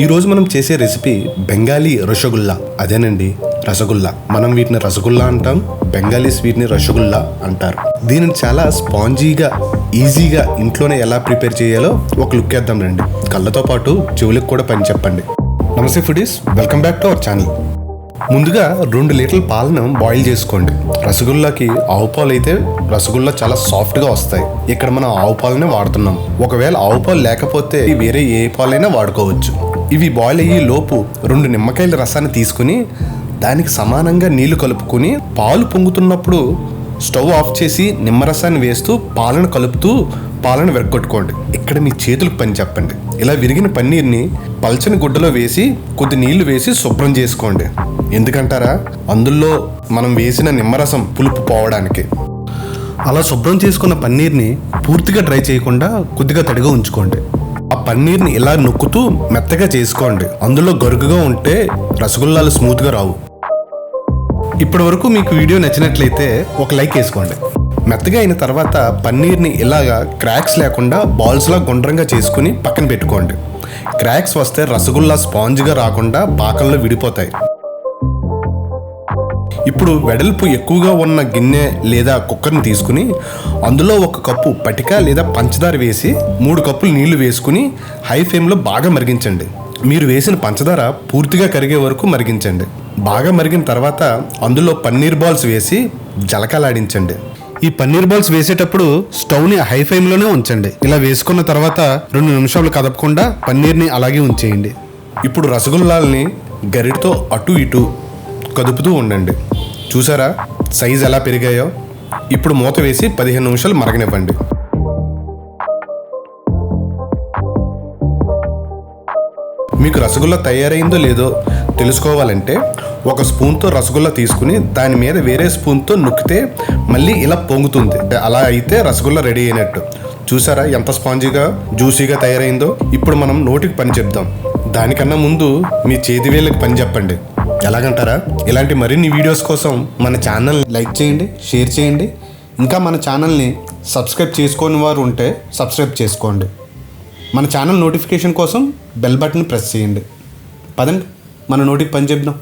ఈరోజు మనం చేసే రెసిపీ బెంగాలీ రసగుల్లా. అదేనండి, రసగుల్లా. మనం వీటిని రసగుల్లా అంటాం, బెంగాలీస్ వీటిని రసగుల్లా అంటారు. దీనిని చాలా స్పాంజీగా ఈజీగా ఇంట్లోనే ఎలా ప్రిపేర్ చేయాలో ఒక లుక్ వేద్దాం రండి. కళ్ళతో పాటు చెవులకు కూడా పని చెప్పండి. నమస్తే foodies, welcome back to our channel. ముందుగా 2 లీటర్ల పాలను బాయిల్ చేసుకోండి. రసగుల్లాకి ఆవు పాలు అయితే రసగుల్లా చాలా సాఫ్ట్గా వస్తాయి. ఇక్కడ మనం ఆవు పాలనే వాడుతున్నాం. ఒకవేళ ఆవు పాలు లేకపోతే వేరే ఏ పాలైనా వాడుకోవచ్చు. ఇవి బాయిల్ అయ్యే లోపు 2 నిమ్మకాయల రసాన్ని తీసుకుని దానికి సమానంగా నీళ్లు కలుపుకొని పాలు పొంగుతున్నప్పుడు స్టవ్ ఆఫ్ చేసి నిమ్మరసాన్ని వేస్తూ పాలను కలుపుతూ పాలను విరగొట్టుకోండి. ఇక్కడ మీ చేతులకు పని చెప్పండి. ఇలా విరిగిన పన్నీర్ని పల్చని గుడ్డలో వేసి కొద్ది నీళ్లు వేసి శుభ్రం చేసుకోండి. ఎందుకంటారా, అందులో మనం వేసిన నిమ్మరసం పులుపు పోవడానికి. అలా శుభ్రం చేసుకున్న పన్నీర్ని పూర్తిగా డ్రై చేయకుండా కొద్దిగా తడిగా ఉంచుకోండి. ఆ పన్నీర్ని ఇలా నొక్కుతూ మెత్తగా చేసుకోండి. అందులో గరుకుగా ఉంటే రసగుల్లాలు స్మూత్గా రావు. ఇప్పటి వరకు మీకు వీడియో నచ్చినట్లయితే ఒక లైక్ వేసుకోండి. మెత్తగా అయిన తర్వాత పన్నీర్ని ఇలాగా క్రాక్స్ లేకుండా బాల్స్లా గుండ్రంగా చేసుకుని పక్కన పెట్టుకోండి. క్రాక్స్ వస్తే రసగుల్లా స్పాంజ్గా రాకుండా పాకంలో విడిపోతాయి. ఇప్పుడు వెడల్పు ఎక్కువగా ఉన్న గిన్నె లేదా కుక్కర్ని తీసుకుని అందులో 1 కప్పు పటిక లేదా పంచదార వేసి 3 కప్పులు నీళ్లు వేసుకుని హై ఫ్లేమ్లో బాగా మరిగించండి. మీరు వేసిన పంచదార పూర్తిగా కరిగే వరకు మరిగించండి. బాగా మరిగిన తర్వాత అందులో పన్నీర్ బాల్స్ వేసి జలకలాడించండి. ఈ పన్నీర్ బాల్స్ వేసేటప్పుడు స్టవ్ని హై ఫ్లేమ్లోనే ఉంచండి. ఇలా వేసుకున్న తర్వాత 2 నిమిషాలు కదపకుండా పన్నీర్ని అలాగే ఉంచేయండి. ఇప్పుడు రసగుల్లాల్ని గరిటతో అటు ఇటు కదుపుతూ ఉండండి. చూసారా సైజ్ ఎలా పెరిగాయో? ఇప్పుడు మూత వేసి 15 నిమిషాలు మరగనివ్వండి. మీకు రసగుల్లా తయారైందో లేదో తెలుసుకోవాలంటే 1 స్పూన్తో రసగుల్లా తీసుకుని దాని మీద వేరే స్పూన్తో నొక్కితే మళ్ళీ ఇలా పొంగుతుంది. అలా అయితే రసగుల్లా రెడీ అయినట్టు. చూసారా ఎంత స్పాంజీగా జ్యూసీగా తయారైందో? ఇప్పుడు మనం నోటికి పని చెప్దాం. దానికన్నా ముందు మీ చేతి వేళ్ళకి పని చెప్పండి. ఎలాగంటారా? ఇలాంటి మరిన్ని వీడియోస్ కోసం మన ఛానల్ లైక్ చేయండి, షేర్ చేయండి. ఇంకా మన ఛానల్ని సబ్స్క్రైబ్ చేసుకోని వారు ఉంటే సబ్స్క్రైబ్ చేసుకోండి. మన ఛానల్ నోటిఫికేషన్ కోసం బెల్ బటన్ ప్రెస్ చేయండి. పదండి మన నోటికి పని చెప్దాం.